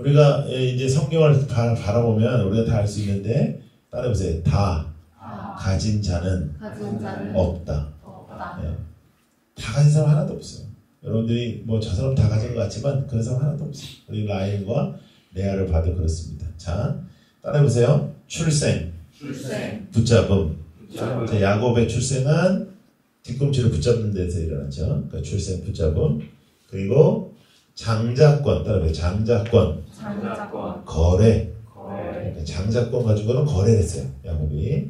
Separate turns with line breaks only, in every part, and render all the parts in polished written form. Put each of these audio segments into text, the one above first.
우리가 이제 성경을 바라보면 우리가 다 알 수 있는데 따라해보세요. 다 가진 자는 없다. 네. 다 가진 사람 하나도 없어요. 여러분들이 뭐 저 사람 다 가진 것 같지만 그런 사람 하나도 없어요. 우리 라헬과 레아를 봐도 그렇습니다. 자, 따라해보세요. 출생. 붙잡음. 자, 야곱의 출생은 뒤꿈치를 붙잡는 데서 일어나죠. 그러니까 출생, 붙잡음. 그리고 장자권. 따라해보세요. 장자권. 거래. 그러니까 장자권 가지고는 거래를 했어요. 야곱이.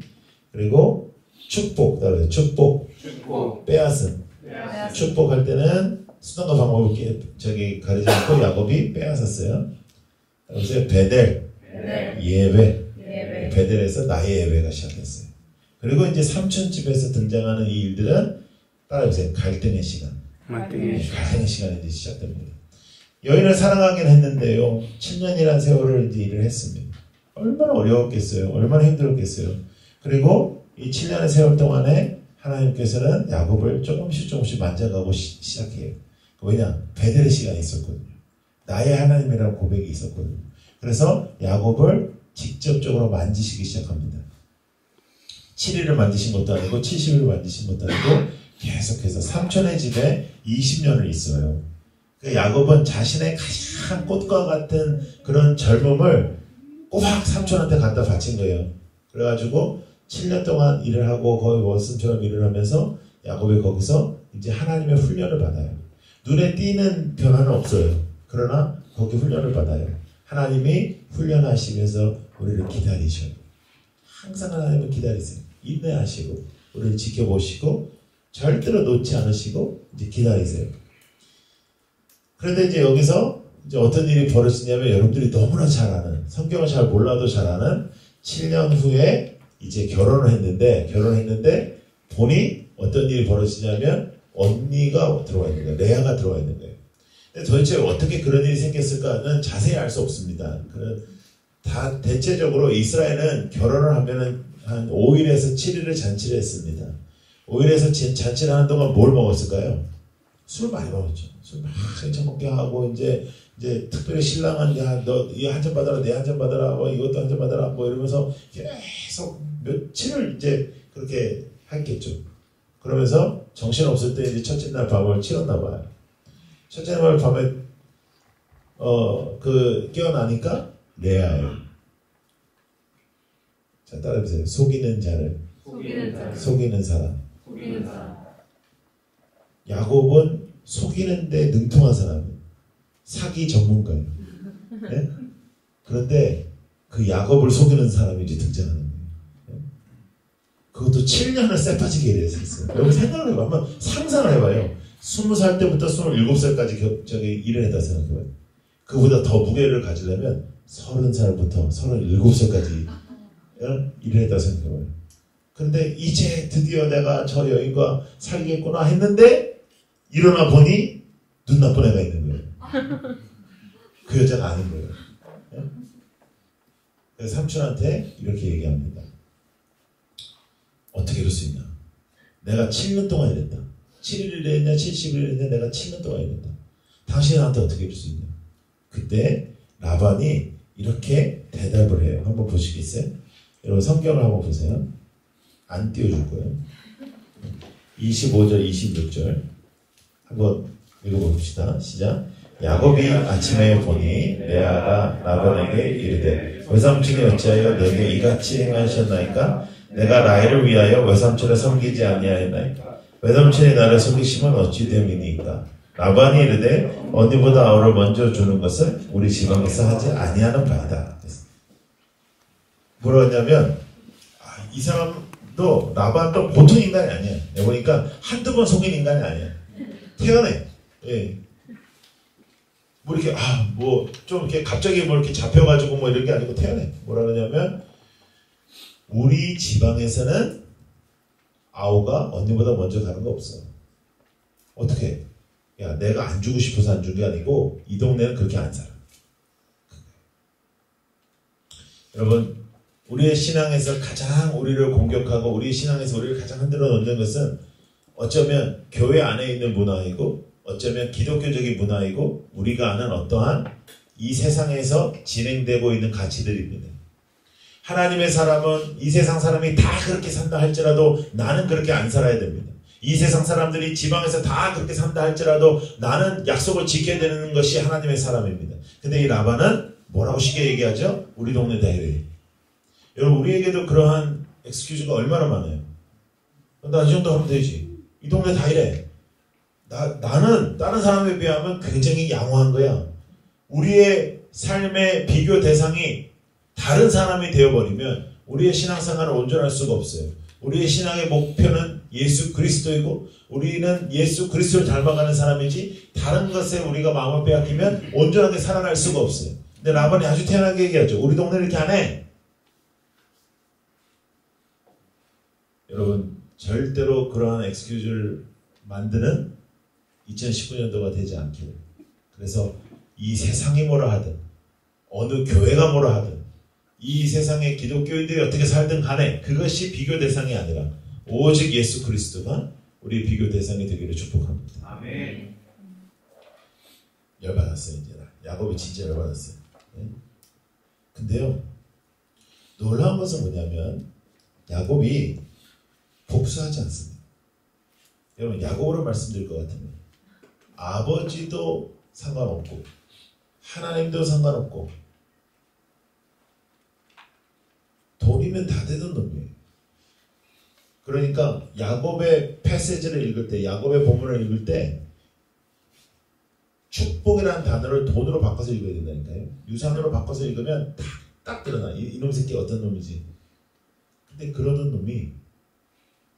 그리고 축복. 따라해보세요. 축복. 빼앗음. 축복할 때는 수단과 방법을 가리지 않고 야곱이 빼앗았어요. 그래서 베델, 예배. 베델에서 나의 예배가 시작했어요. 그리고 이제 삼촌 집에서 등장하는 이 일들은 따라해보세요. 갈등의 시간. 갈등의 시간이 이제 시작됩니다. 여인을 사랑하긴 했는데요. 7년이라는 세월을 이제 일을 했습니다. 얼마나 어려웠겠어요. 얼마나 힘들었겠어요. 그리고 이 7년의 세월 동안에 하나님께서는 야곱을 조금씩 만져가고 시작해요. 왜냐? 베델의 시간이 있었거든요. 나의 하나님이라는 고백이 있었거든요. 그래서 야곱을 직접적으로 만지시기 시작합니다. 7일을 만지신 것도 아니고 70일을 만지신 것도 아니고 계속해서 삼촌의 집에 20년을 있어요. 야곱은 자신의 가장 꽃과 같은 그런 젊음을 꼬박 삼촌한테 갖다 바친 거예요. 그래가지고 7년 동안 일을 하고 거의 원숭처럼 일을 하면서 야곱이 거기서 이제 하나님의 훈련을 받아요. 눈에 띄는 변화는 없어요. 그러나 거기 훈련을 받아요. 하나님이 훈련하시면서 우리를 기다리셔요. 항상 하나님을 기다리세요. 인내하시고 우리를 지켜보시고 절대로 놓지 않으시고 이제 기다리세요. 그런데 이제 여기서 이제 어떤 일이 벌어지냐면 여러분들이 너무나 잘 아는, 성경을 잘 몰라도 잘 아는 7년 후에 이제 결혼했는데 보니 어떤 일이 벌어지냐면 언니가 들어와 있는 거예요. 레아가 들어와 있는 거예요. 근데 도대체 어떻게 그런 일이 생겼을까는 자세히 알 수 없습니다. 다 대체적으로 이스라엘은 결혼을 하면은 한 5일에서 7일을 잔치를 했습니다. 5일에서 잔치를 하는 동안 뭘 먹었을까요? 술 많이 먹었죠. 술 막 생차 먹게 하고 이제 특별히 신랑은 야 너 이 한 잔 받아라 내 한 잔 받아라 뭐 이것도 한 잔 받아라 뭐 이러면서 계속 며칠을 이제 그렇게 했겠죠. 그러면서 정신없을 때 이제 첫째 날 밤을 치렀나 봐요. 첫째 날 밤에 깨어나니까 레아예요. 자, 따라해보세요. 속이는 사람. 야곱은 속이는데 능통한 사람이에요. 사기 전문가예요. 네? 그런데 그 야곱을 속이는 사람이 이제 등장하는 거예요. 그것도 7년을 쎄빠지게 일했어요. 여러분 생각을 해봐요. 한번 상상을 해봐요. 20살 때부터 27살까지 일을 했다 생각해봐요. 그보다 더 무게를 가지려면 30살부터 37살까지 일을 했다 생각해봐요. 근데 이제 드디어 내가 저 여인과 살겠구나 했는데 일어나 보니 눈 나쁜 애가 있는 거예요. 그 여자가 아닌 거예요. 그래서 삼촌한테 이렇게 얘기합니다. 어떻게 이럴 수 있나? 내가 7년 동안 일했다. 7일을 했냐 70일을 했냐 내가 7년 동안 일했다. 당신이 나한테 어떻게 이럴 수 있냐? 그때 라반이 이렇게 대답을 해요. 한번 보시겠어요? 여러분 성경을 한번 보세요. 안 띄워줄 거예요. 25절 26절 한번 읽어봅시다. 시작. 야곱이 아침에 보니 레아가 라반에게 이르되 외삼촌이 어찌하여 내게 이같이 행하셨나이까? 내가 라헬을 위하여 외삼촌을 섬기지 아니하였나이까? 외삼촌이 나를 속이시면 어찌 됨이니까? 라반이 이르되 언니보다 아우를 먼저 주는 것은 우리 지방에서 하지 아니하는 바이다. 뭐라고 했냐면 이 사람도 라반도 보통 인간이 아니야. 보니까 한두 번 속인 인간이 아니야. 태어내. 예. 뭐 이렇게 좀 이렇게 갑자기 뭐 이렇게 잡혀가지고 뭐 이런 게 아니고 태어내. 뭐라 그러냐면 우리 지방에서는 아우가 언니보다 먼저 가는 거 없어. 어떻게? 야 내가 안 주고 싶어서 안 준 게 아니고 이 동네는 그렇게 안 살아. 여러분 우리의 신앙에서 가장 우리를 공격하고 우리의 신앙에서 우리를 가장 흔들어 놓는 것은 어쩌면 교회 안에 있는 문화이고 어쩌면 기독교적인 문화이고 우리가 아는 어떠한 이 세상에서 진행되고 있는 가치들입니다. 하나님의 사람은 이 세상 사람이 다 그렇게 산다 할지라도 나는 그렇게 안 살아야 됩니다. 이 세상 사람들이 지방에서 다 그렇게 산다 할지라도 나는 약속을 지켜야 되는 것이 하나님의 사람입니다. 근데 이 라반은 뭐라고 쉽게 얘기하죠? 우리 동네 다 이래. 여러분 우리에게도 그러한 엑스큐즈가 얼마나 많아요. 나 이 정도 하면 되지. 이 동네 다 이래. 나는 다른 사람에 비하면 굉장히 양호한 거야. 우리의 삶의 비교 대상이 다른 사람이 되어버리면 우리의 신앙생활은 온전할 수가 없어요. 우리의 신앙의 목표는 예수 그리스도이고 우리는 예수 그리스도를 닮아가는 사람이지 다른 것에 우리가 마음을 빼앗기면 온전하게 살아갈 수가 없어요. 근데 라반이 아주 태연하게 얘기하죠. 우리 동네는 이렇게 안 해. 여러분 절대로 그러한 엑스큐즈를 만드는 2019년도가 되지 않기를. 그래서 이 세상이 뭐라 하든 어느 교회가 뭐라 하든 이 세상의 기독교인들이 어떻게 살든 간에 그것이 비교 대상이 아니라 오직 예수 그리스도가 우리 비교 대상이 되기를 축복합니다.
아멘.
열받았어요. 이제 야곱이 진짜 열받았어요. 네? 근데요 놀라운 것은 뭐냐면 야곱이 복수하지 않습니다. 여러분 야곱으로 말씀드릴 것 같으면 아버지도 상관없고 하나님도 상관없고 돈이면 다 되던 놈이에요. 그러니까 야곱의 패세지를 읽을 때 야곱의 본문을 읽을 때 축복이라는 단어를 돈으로 바꿔서 읽어야 된다니까요. 유산으로 바꿔서 읽으면 딱 드러나. 이놈 새끼 어떤 놈이지. 근데 그러는 놈이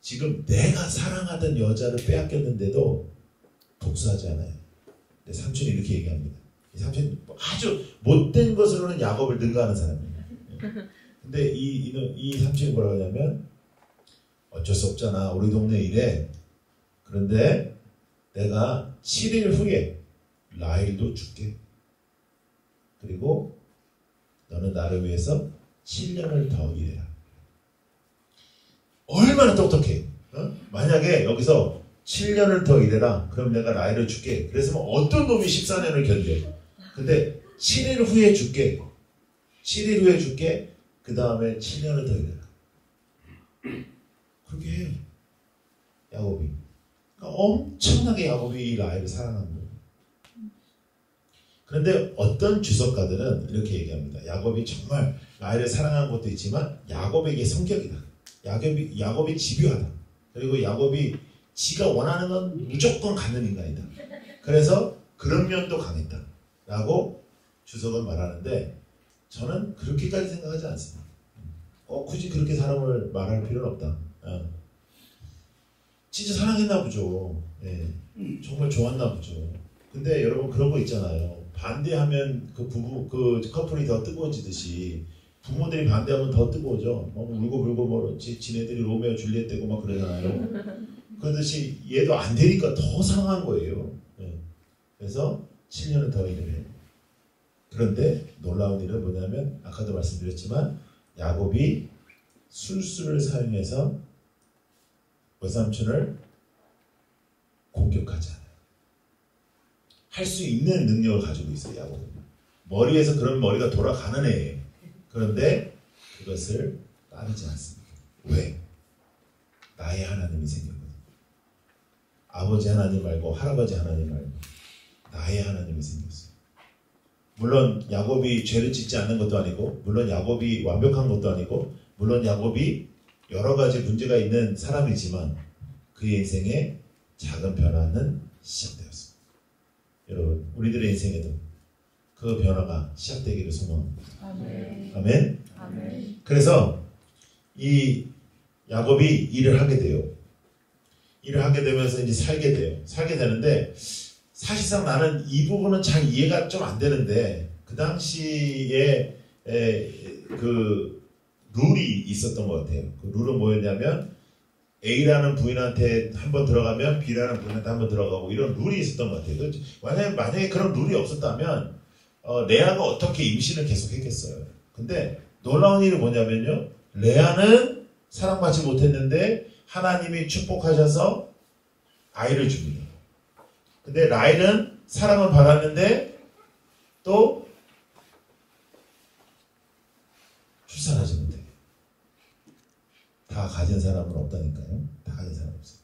지금 내가 사랑하던 여자를 빼앗겼는데도 복수하지 않아요. 근데 삼촌이 이렇게 얘기합니다. 삼촌이 아주 못된 것으로는 야곱을 능가하는 사람이에요. 근데 이 삼촌이 뭐라고 하냐면 어쩔 수 없잖아. 우리 동네 이래. 그런데 내가 7일 후에 라헬도 줄게. 그리고 너는 나를 위해서 7년을 더 일해라. 얼마나 똑똑해. 어? 만약에 여기서 7년을 더 일해라. 그럼 내가 라헬을 줄게. 그래서 뭐 어떤 놈이 14년을 견뎌. 근데 7일 후에 줄게. 7일 후에 줄게. 그 다음에 7년을 더 일해라. 그렇게 해요. 야곱이. 그러니까 엄청나게 야곱이 이 라헬을 사랑한 거예요. 그런데 어떤 주석가들은 이렇게 얘기합니다. 야곱이 정말 라헬을 사랑한 것도 있지만 야곱에게 성격이다. 야곱이 집요하다. 그리고 야곱이 지가 원하는 건 무조건 갖는 인간이다. 그래서 그런 면도 강했다. 라고 주석은 말하는데 저는 그렇게까지 생각하지 않습니다. 굳이 그렇게 사람을 말할 필요는 없다. 진짜 사랑했나 보죠. 예. 정말 좋았나 보죠. 근데 여러분 그런 거 있잖아요. 반대하면 그 커플이 더 뜨거워지듯이 부모들이 반대하면 더 뜨거워져. 울고 불고 뭐 지네들이 로메오 줄리엣 되고 막 그러잖아요. 그러듯이 얘도 안 되니까 더 상한 거예요. 예. 그래서 7년을 더 일해요. 그런데 놀라운 일은 뭐냐면 아까도 말씀드렸지만 야곱이 술수를 사용해서 외삼촌을 공격하지 않아요. 할 수 있는 능력을 가지고 있어요. 야곱은. 머리에서 그런 머리가 돌아가는 애예요. 그런데 그것을 따르지 않습니다. 왜? 나의 하나님이 생겼거든요. 아버지 하나님 말고 할아버지 하나님 말고 나의 하나님이 생겼어요. 물론 야곱이 죄를 짓지 않는 것도 아니고 물론 야곱이 완벽한 것도 아니고 물론 야곱이 여러 가지 문제가 있는 사람이지만 그의 인생에 작은 변화는 시작되었습니다. 여러분 우리들의 인생에도 그 변화가 시작되기를 소망합니다. 아멘. 아멘. 아멘. 그래서 이 야곱이 일을 하게 돼요. 일을 하게 되면서 이제 살게 돼요. 살게 되는데 사실상 나는 이 부분은 잘 이해가 좀 안 되는데 그 당시에 그 룰이 있었던 것 같아요. 그 룰은 뭐였냐면 A라는 부인한테 한번 들어가면 B라는 부인한테 한번 들어가고 이런 룰이 있었던 것 같아요. 만약에 그런 룰이 없었다면 레아가 어떻게 임신을 계속 했겠어요. 근데 놀라운 일이 뭐냐면요. 레아는 사랑받지 못했는데 하나님이 축복하셔서 아이를 줍니다. 근데 라헬은 사랑을 받았는데 또 출산하지 못해. 다 가진 사람은 없다니까요. 다 가진 사람 없어요.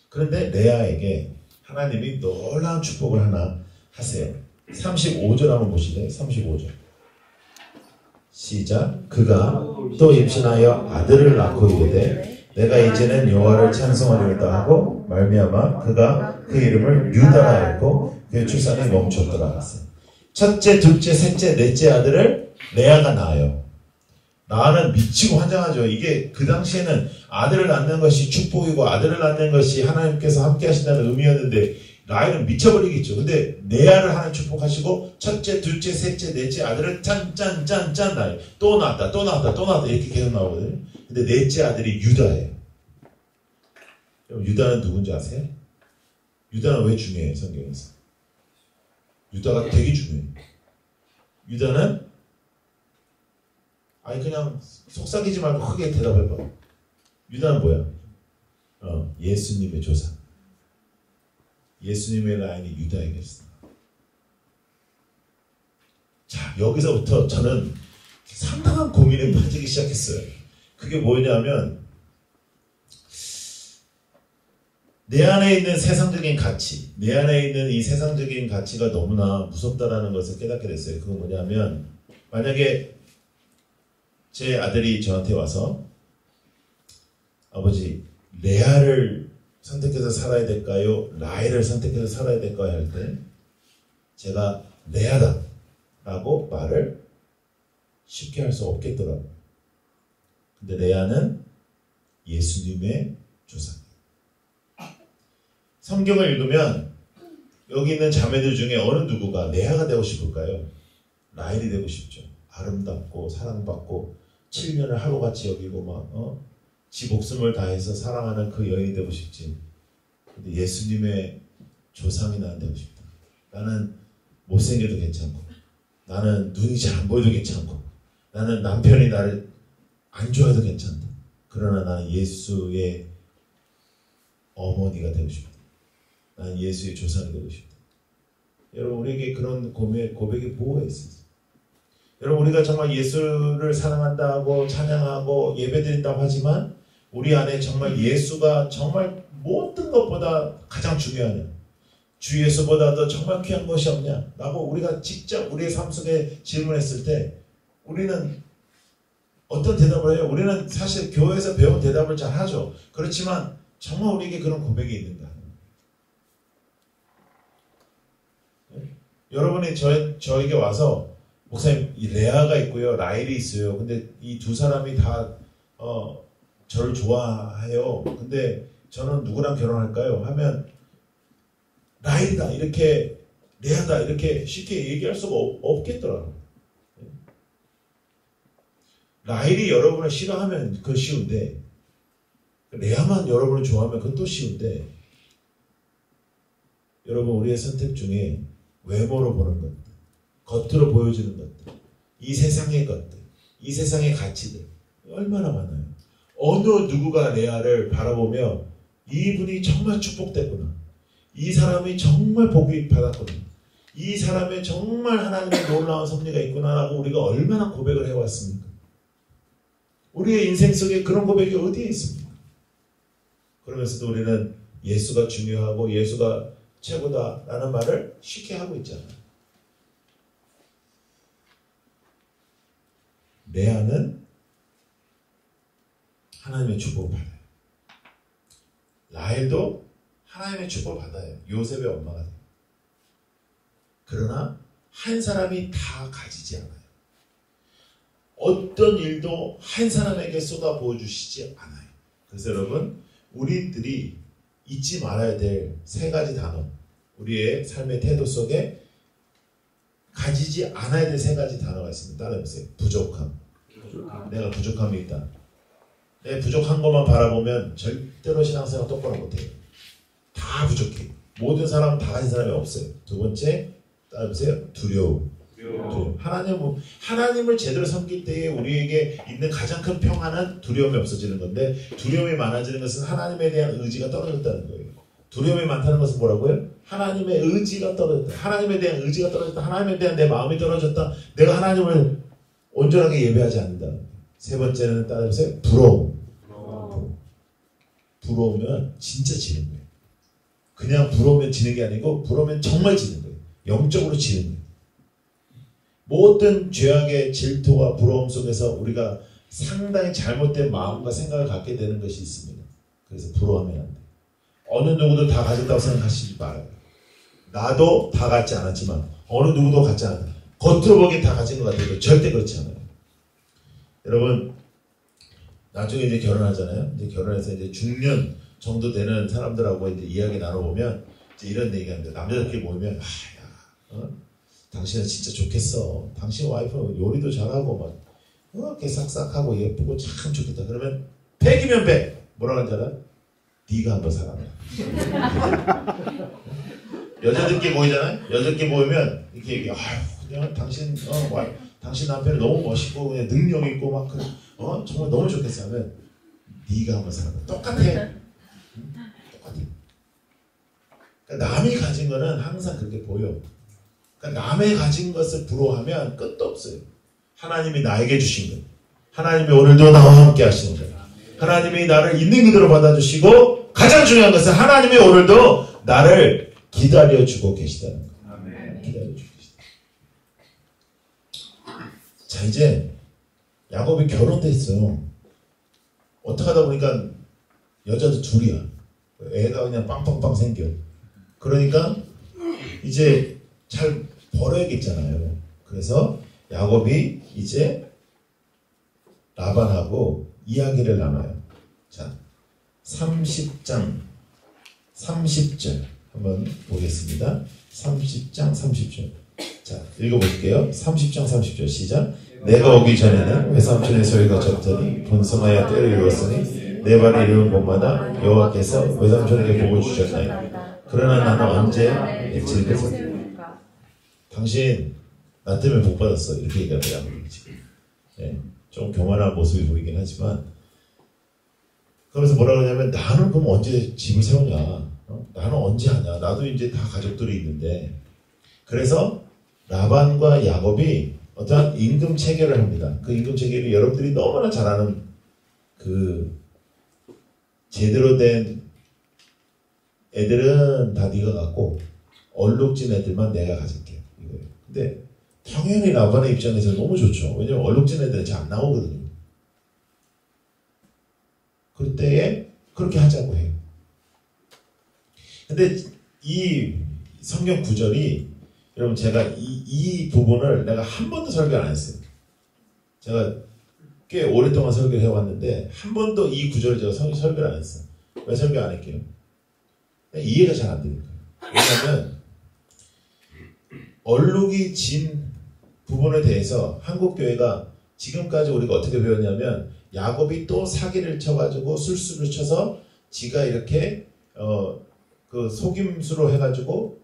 그런데 레아에게 하나님이 놀라운 축복을 하나 하세요. 35절 한번 보실래요? 35절. 시작. 그가 또 임신하여 아들을 낳고 이르되 내가 이제는 여호와를 찬송하리로다 하고 말미암아 그가 그 이름을 유다라 했고 그의 출산이 멈췄더라. 첫째, 둘째, 셋째, 넷째 아들을 레아가 낳아요. 나는 미치고 환장하죠. 이게 그 당시에는 아들을 낳는 것이 축복이고 아들을 낳는 것이 하나님께서 함께 하신다는 의미였는데 라헬은 미쳐버리겠죠. 근데 레아를 하나님 축복하시고 첫째, 둘째, 셋째, 넷째 아들을 짠짠짠짠 낳아요. 또 낳았다, 또 낳았다, 또 낳았다 이렇게 계속 나오거든요. 근데 넷째 아들이 유다예요. 그럼 유다는 누군지 아세요? 유다는 왜 중요해요? 성경에서. 유다가 되게 중요해요. 유다는 아니 그냥 속삭이지 말고 크게 대답해봐. 유다는 뭐야? 예수님의 조상. 예수님의 라인이 유다에게 있어. 자, 여기서부터 저는 상당한 고민에 빠지기 시작했어요. 그게 뭐냐면 내 안에 있는 세상적인 가치, 내 안에 있는 이 세상적인 가치가 너무나 무섭다라는 것을 깨닫게 됐어요. 그건 뭐냐면 만약에 제 아들이 저한테 와서 아버지 레아를 선택해서 살아야 될까요? 라헬을 선택해서 살아야 될까요? 할 때 제가 레아다 라고 말을 쉽게 할 수 없겠더라고요. 근데 레아는 예수님의 조상이에요. 성경을 읽으면 여기 있는 자매들 중에 어느 누구가 레아가 되고 싶을까요? 라헬이 되고 싶죠. 아름답고 사랑받고 칠면을 하루같이 여기고 지 목숨을 다해서 사랑하는 그 여인이 되고 싶지. 근데 예수님의 조상이 나는 되고 싶다. 나는 못생겨도 괜찮고 나는 눈이 잘 안 보여도 괜찮고 나는 남편이 나를 안 좋아해도 괜찮다. 그러나 나는 예수의 어머니가 되고 싶다. 나는 예수의 조상이 되고 싶다. 여러분 우리에게 그런 고백이 뭐가 있어요? 여러분 우리가 정말 예수를 사랑한다고 찬양하고 예배드린다고 하지만 우리 안에 정말 예수가 정말 모든 것보다 가장 중요하냐, 주 예수보다도 정말 귀한 것이 없냐 라고 우리가 직접 우리의 삶 속에 질문했을 때 우리는 어떤 대답을 해요? 우리는 사실 교회에서 배운 대답을 잘 하죠. 그렇지만 정말 우리에게 그런 고백이 있는가? 여러분이 저에게 와서 목사님 이 레아가 있고요 라헬이 있어요. 근데 이 두 사람이 다 저를 좋아해요. 근데 저는 누구랑 결혼할까요? 하면 라헬이다 이렇게 레아다 이렇게 쉽게 얘기할 수가 없겠더라고요. 라헬이 여러분을 싫어하면 그건 쉬운데 레아만 여러분을 좋아하면 그건 또 쉬운데 여러분 우리의 선택 중에 외모로 보는 것들, 겉으로 보여주는 것들, 이 세상의 것들, 이 세상의 가치들 얼마나 많아요. 어느 누구가 레아를 바라보며 이분이 정말 축복됐구나. 이 사람이 정말 복이 받았구나. 이 사람의 정말 하나님의 놀라운 섭리가 있구나라고 우리가 얼마나 고백을 해왔습니까? 우리의 인생 속에 그런 고백이 어디에 있습니까? 그러면서도 우리는 예수가 중요하고 예수가 최고다라는 말을 쉽게 하고 있잖아요. 레아는 하나님의 축복을 받아요. 라헬도 하나님의 축복을 받아요. 요셉의 엄마가 돼요. 그러나 한 사람이 다 가지지 않아요. 어떤 일도 한 사람에게 쏟아부어 주시지 않아요. 그래서 여러분 우리들이 잊지 말아야 될 세 가지 단어, 우리의 삶의 태도 속에 가지지 않아야 될 세 가지 단어가 있습니다. 따라해보세요. 부족함. 내가 부족함이 있다. 내 부족한 것만 바라보면 절대로 신앙생활 똑바로 못해요. 다 부족해. 모든 사람은 다 가진 사람이 없어요. 두 번째, 따라해보세요. 두려움. 하나님을 제대로 섬길 때에 우리에게 있는 가장 큰 평안은 두려움이 없어지는 건데, 두려움이 많아지는 것은 하나님에 대한 의지가 떨어졌다는 거예요. 두려움이 많다는 것은 뭐라고요? 하나님의 의지가 떨어졌다. 하나님에 대한 의지가 떨어졌다. 하나님에 대한 내 마음이 떨어졌다. 내가 하나님을 온전하게 예배하지 않는다. 세 번째는 따라해보세요. 부러움. 부러우면 진짜 지는 거예요. 그냥 부러우면 지는 게 아니고 부러우면 정말 지는 거예요. 영적으로 지는 거예요. 모든 죄악의 질투와 부러움 속에서 우리가 상당히 잘못된 마음과 생각을 갖게 되는 것이 있습니다. 그래서 부러워하면 안 돼요. 어느 누구도 다 가졌다고 생각하시지 말아요. 나도 다 갖지 않았지만 어느 누구도 갖지 않았다. 겉으로 보기엔 다 가진 것 같아도 절대 그렇지 않아요. 여러분 나중에 이제 결혼하잖아요. 이제 결혼해서 이제 중년 정도 되는 사람들하고 이제 이야기 나눠보면 이제 이런 얘기합니다. 남자들끼리 모이면 당신은 진짜 좋겠어. 당신 와이프는 요리도 잘하고 막 이렇게 싹싹하고 예쁘고 참 좋겠다. 그러면 100이면 100 뭐라고 하잖아? 네가 한번 살아봐. 여자들끼리 모이잖아요. 여자들끼리 모이면 이렇게 얘기해. 아유 그냥 당신 당신 남편이 너무 멋있고 그냥 능력 있고 막 정말 너무 좋겠어 하면 네가 한번 살아봐. 똑같아. 똑같아. 그러니까 남이 가진 거는 항상 그렇게 보여. 그러니까 남의 가진 것을 부러워하면 끝도 없어요. 하나님이 나에게 주신 것. 하나님이 오늘도 나와 함께 하시는 것. 하나님이 나를 있는 그대로 받아주시고 가장 중요한 것은 하나님이 오늘도 나를 기다려주고 계시다는 것. 기다려주고 계시다. 자 이제 야곱이 결혼됐어요. 어떻게 하다 보니까 여자도 둘이야. 애가 그냥 빵빵빵 생겨. 그러니까 이제 잘 벌어야겠잖아요. 그래서 야곱이 이제 라반하고 이야기를 나눠요. 자, 30장 30절 한번 보겠습니다. 30장 30절. 자, 읽어볼게요. 30장 30절 시작. 내가 오기 전에는 외삼촌의 소리가 졌더니 번성하여 때를 이루었으니 내 발이 이루는 곳마다 여호와께서 외삼촌에게 복을 주셨나이다. 그러나 나는 언제 액칠겠어? 당신 나 때문에 복 받았어. 이렇게 얘기하더라. 네, 좀 교만한 모습이 보이긴 하지만 그러면서 뭐라 그러냐면 나는 그럼 언제 집을 세우냐? 나는 언제 하냐? 나도 이제 다 가족들이 있는데. 그래서 라반과 야곱이 어떠한 임금 체결을 합니다. 그 임금 체결이 여러분들이 너무나 잘 아는 그 제대로 된 애들은 다 네가 갖고 얼룩진 애들만 내가 가질게. 이거예요. 근데 당연히 라반의 입장에서 너무 좋죠. 왜냐면 얼룩진 애들은 잘 안 나오거든요. 그럴 때에 그렇게 하자고 해요. 근데 이 성경 구절이 여러분 제가 이 부분을 내가 한 번도 설교를 안 했어요. 제가 꽤 오랫동안 설교를 해왔는데 한 번도 이 구절을 제가 설교를 안 했어요. 왜 설교 안 할게요? 이해가 잘 안 되니까. 왜냐하면 얼룩이 진 부분에 대해서 한국교회가 지금까지 우리가 어떻게 배웠냐면 야곱이 또 사기를 쳐가지고 술수를 쳐서 지가 이렇게 그 속임수로 해가지고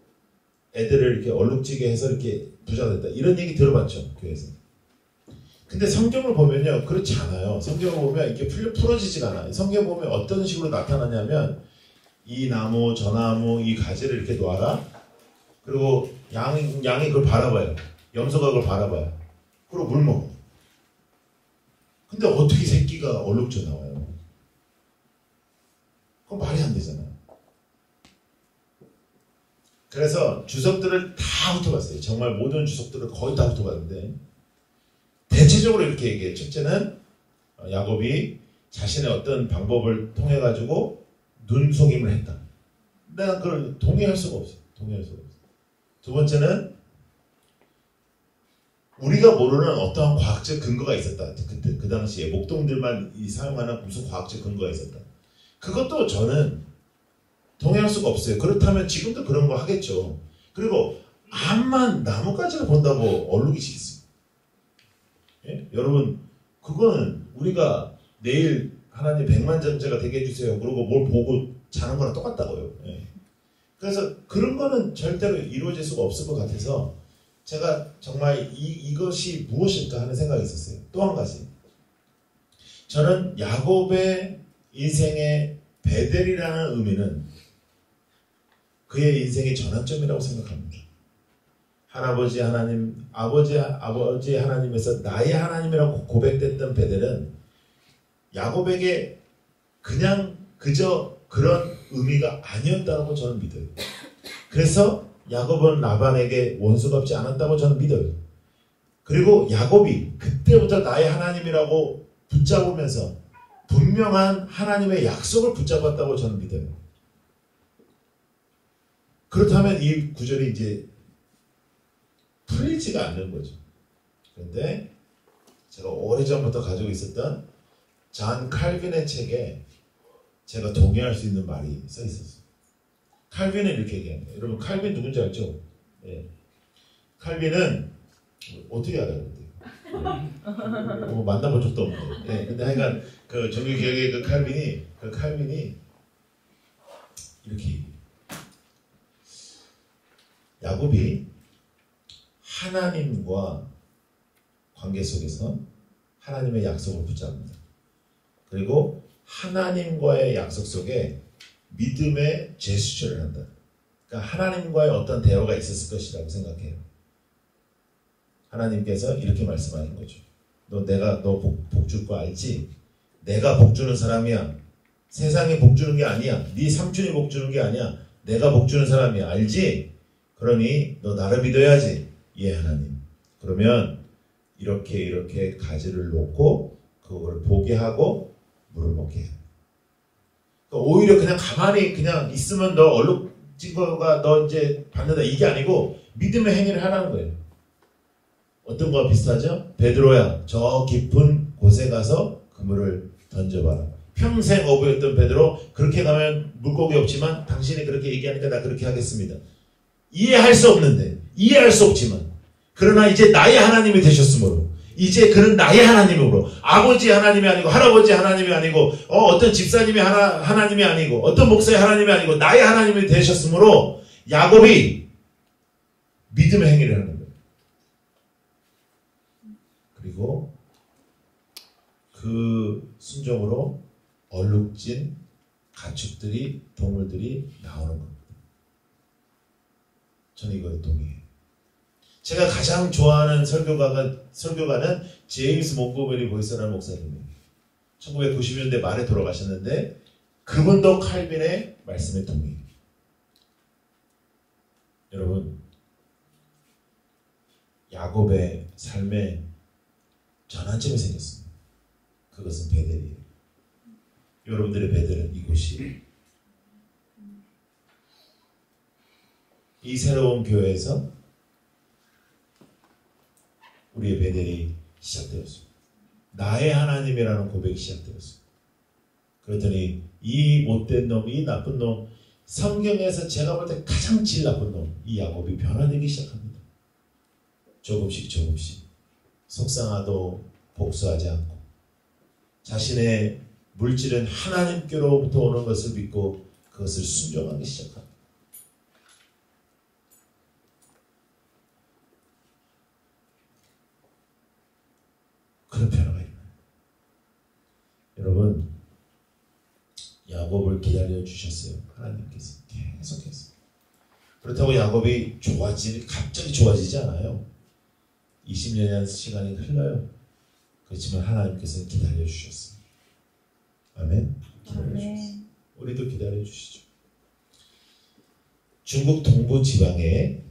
애들을 이렇게 얼룩지게 해서 이렇게 부자가 됐다. 이런 얘기 들어봤죠, 교회에서. 근데 성경을 보면요, 그렇지 않아요. 성경을 보면 이렇게 풀어지지가 않아요. 성경 보면 어떤 식으로 나타나냐면 이 나무, 저 나무, 이 가지를 이렇게 놔라. 그리고 양이 그걸 바라봐요. 염소가 그걸 바라봐요. 그리고 물 먹어. 근데 어떻게 새끼가 얼룩져 나와요? 그건 말이 안 되잖아요. 그래서 주석들을 다 훑어봤어요. 정말 모든 주석들을 거의 다 훑어봤는데 대체적으로 이렇게 얘기해요. 첫째는 야곱이 자신의 어떤 방법을 통해 가지고 눈속임을 했다. 내가 그걸 동의할 수가 없어요. 동의할 수가 없어요. 두 번째는 우리가 모르는 어떠한 과학적 근거가 있었다. 그 당시에 목동들만 사용하는 무슨 과학적 근거가 있었다. 그것도 저는 동의할 수가 없어요. 그렇다면 지금도 그런 거 하겠죠. 그리고 암만 나뭇가지를 본다고 얼룩이시겠어요? 예? 여러분 그거는 우리가 내일 하나님 백만장자가 되게 해주세요. 그리고 뭘 보고 자는 거랑 똑같다고요. 예. 그래서 그런 거는 절대로 이루어질 수가 없을 것 같아서 제가 정말 이것이 무엇일까 하는 생각이 있었어요. 또 한 가지. 저는 야곱의 인생의 베델이라는 의미는 그의 인생의 전환점이라고 생각합니다. 할아버지 하나님, 아버지 하나님에서 나의 하나님이라고 고백됐던 베델은 야곱에게 그냥 그저 그런 의미가 아니었다고 저는 믿어요. 그래서 야곱은 라반에게 원수가 없지 않았다고 저는 믿어요. 그리고 야곱이 그때부터 나의 하나님이라고 붙잡으면서 분명한 하나님의 약속을 붙잡았다고 저는 믿어요. 그렇다면 이 구절이 이제 풀리지가 않는 거죠. 그런데 제가 오래전부터 가지고 있었던 잔 칼빈의 책에 제가 동의할 수 있는 말이 써 있었어요. 칼빈은 이렇게 얘기합니다. 여러분 칼빈 누군지 알죠? 네. 칼빈은 어떻게 알아요? 만나본 적도 없는데. 네. 근데 하여간 그 종교개혁의 그 칼빈이 이렇게 얘기해요. 야곱이 하나님과 관계 속에서 하나님의 약속을 붙잡는다. 그리고 하나님과의 약속 속에 믿음의 제스처를 한다. 그러니까 하나님과의 어떤 대화가 있었을 것이라고 생각해요. 하나님께서 이렇게 말씀하는 거죠. 내가 너 복 줄 거 알지? 내가 복 주는 사람이야. 세상에 복 주는 게 아니야. 네 삼촌이 복 주는 게 아니야. 내가 복 주는 사람이야. 알지? 그러니 너 나를 믿어야지. 예, 하나님. 그러면 이렇게 가지를 놓고 그걸 보게 하고 물을 먹게 해. 그러니까 오히려 그냥 가만히 그냥 있으면 너 얼룩진 거가 너 이제 받는다 이게 아니고 믿음의 행위를 하라는 거예요. 어떤 거와 비슷하죠? 베드로야, 저 깊은 곳에 가서 그물을 던져봐라. 평생 어부였던 베드로, 그렇게 가면 물고기 없지만 당신이 그렇게 얘기하니까 나 그렇게 하겠습니다. 이해할 수 없는데, 이해할 수 없지만, 그러나 이제 나의 하나님이 되셨으므로, 이제 그는 나의 하나님으로, 아버지 하나님이 아니고 할아버지 하나님이 아니고 어떤 집사님이 하나님이 아니고 어떤 목사의 하나님이 아니고 나의 하나님이 되셨으므로 야곱이 믿음의 행위를 하는 거예요. 그리고 그 순종으로 얼룩진 가축들이, 동물들이 나오는 겁니다. 저는 이거에 동의해요. 제가 가장 좋아하는 설교가는 제임스 몬고메리 보이스라는 목사님이에요. 1990년대 말에 돌아가셨는데 그분도 칼빈의 말씀에 동의해요. 여러분, 야곱의 삶에 전환점이 생겼습니다. 그것은 베델이에요. 여러분들의 베델은 이곳이에요. 이 새로운 교회에서 우리의 베델이 시작되었습니다. 나의 하나님이라는 고백이 시작되었습니다. 그랬더니 이 못된 놈, 이 나쁜 놈, 성경에서 제가 볼 때 가장 제일 나쁜 놈, 이 야곱이 변화되기 시작합니다. 조금씩 속상하도 복수하지 않고 자신의 물질은 하나님께로부터 오는 것을 믿고 그것을 순종하기 시작합니다. 그런 변화가 있나요? 여러분, 야곱을 기다려 주셨어요. 하나님께서 계속해서. 그렇다고 야곱이 갑자기 좋아지지 않아요. 20년이라는 시간이 흘러요. 그렇지만 하나님께서는 기다려 주셨어요. 아멘. 기다려 주셨어요. 우리도 기다려 주시죠. 중국 동부 지방에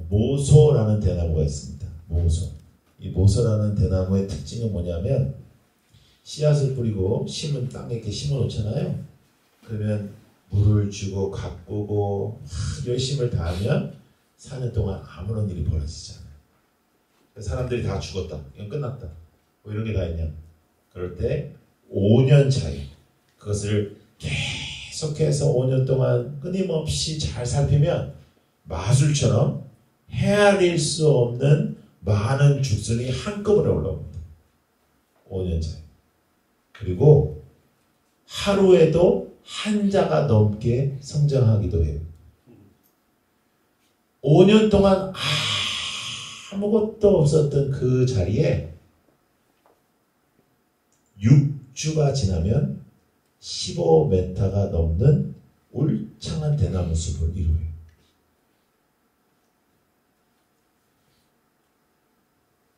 모소라는 대나무가 있습니다. 모소. 이 모소라는 대나무의 특징은 뭐냐면 씨앗을 뿌리고 심은 땅에 이렇게 심어 놓잖아요. 그러면 물을 주고 가꾸고 열심을 다하면 4년 동안 아무런 일이 벌어지지 않아요. 사람들이 다 죽었다. 이건 끝났다. 뭐 이런 게 다 있냐. 그럴 때 5년 차이 그것을 계속해서 5년 동안 끊임없이 잘 살피면 마술처럼 헤아릴 수 없는 많은 죽순이 한꺼번에 올라옵니다. 5년 차이. 그리고 하루에도 한 자가 넘게 성장하기도 해요. 5년 동안 아무것도 없었던 그 자리에 6주가 지나면 15m가 넘는 울창한 대나무 숲을 이루어요.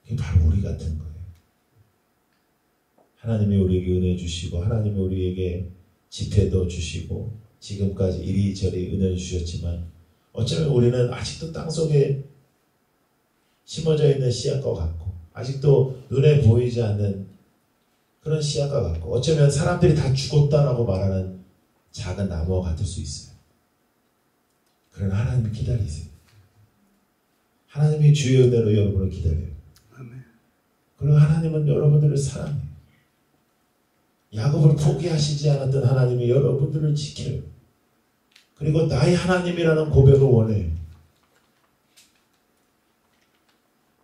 그게 바로 우리 같은 거예요. 하나님이 우리에게 은혜 주시고 하나님이 우리에게 집회도 주시고 지금까지 이리저리 은혜를 주셨지만 어쩌면 우리는 아직도 땅속에 심어져 있는 씨앗과 같고 아직도 눈에 보이지 않는 그런 씨앗과 같고 어쩌면 사람들이 다 죽었다라고 말하는 작은 나무와 같을 수 있어요. 그러나 하나님이 기다리세요. 하나님이 주의 은혜로 여러분을 기다려요. 그리고 하나님은 여러분들을 사랑해요. 야곱을 포기하시지 않았던 하나님이 여러분들을 지켜요. 그리고 나의 하나님이라는 고백을 원해요.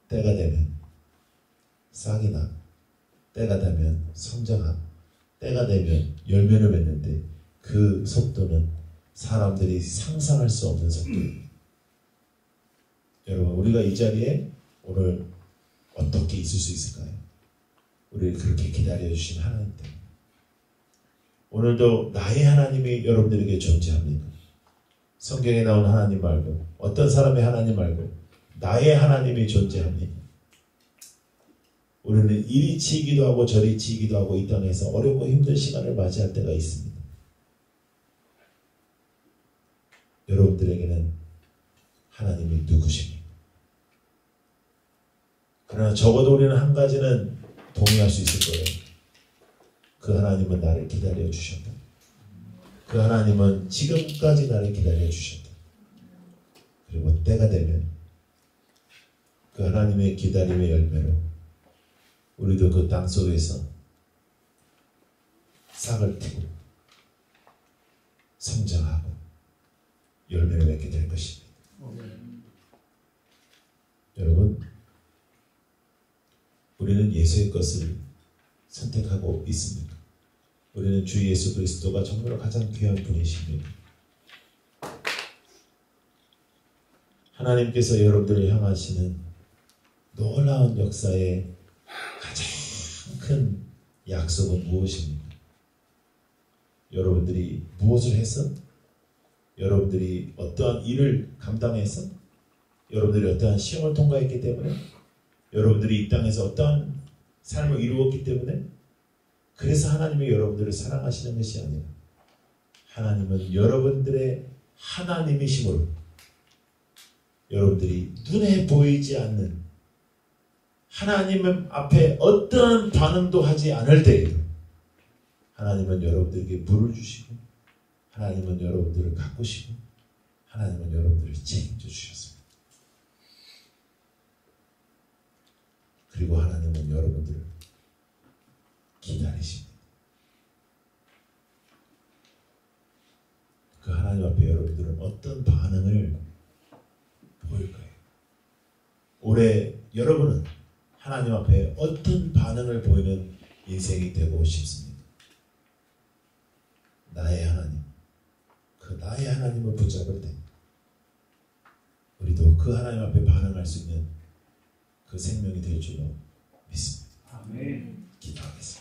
때가 되면 싹이 나, 때가 되면 성장하고, 때가 되면 열매를 맺는데 그 속도는 사람들이 상상할 수 없는 속도예요. 여러분, 우리가 이 자리에 오늘 어떻게 있을 수 있을까요? 우리를 그렇게 기다려주신 하나님 때문에. 오늘도 나의 하나님이 여러분들에게 존재합니다. 성경에 나온 하나님 말고 어떤 사람의 하나님 말고 나의 하나님이 존재합니다. 우리는 이리 치기도 하고 저리 치기도 하고 이 땅에서 어렵고 힘든 시간을 맞이할 때가 있습니다. 여러분들에게는 하나님이 누구십니까? 그러나 적어도 우리는 한 가지는 동의할 수 있을 거예요. 그 하나님은 나를 기다려 주셨다. 그 하나님은 지금까지 나를 기다려 주셨다. 그리고 때가 되면 그 하나님의 기다림의 열매로 우리도 그 땅 속에서 싹을 틔고 성장하고 열매를 맺게 될 것입니다. 여러분, 우리는 예수의 것을 선택하고 있습니다. 우리는 주 예수 그리스도가 정말로 가장 귀한 분이십니다. 하나님께서 여러분들을 향하시는 놀라운 역사의 가장 큰 약속은 무엇입니까? 여러분들이 무엇을 해서? 여러분들이 어떠한 일을 감당해서? 여러분들이 어떠한 시험을 통과했기 때문에? 여러분들이 이 땅에서 어떠한 삶을 이루었기 때문에? 그래서 하나님이 여러분들을 사랑하시는 것이 아니라 하나님은 여러분들의 하나님이심으로 여러분들이 눈에 보이지 않는 하나님 앞에 어떠한 반응도 하지 않을 때에도 하나님은 여러분들에게 물을 주시고 하나님은 여러분들을 가꾸시고 하나님은 여러분들을 책임져 주셨습니다. 그리고 하나님은 여러분들을 기다리십니다. 그 하나님 앞에 여러분들은 어떤 반응을 보일까요? 올해 여러분은 하나님 앞에 어떤 반응을 보이는 인생이 되고 싶습니다. 나의 하나님, 그 나의 하나님을 붙잡을 때 우리도 그 하나님 앞에 반응할 수 있는 그 생명이 될 줄로 믿습니다.
아멘.
기도하겠습니다.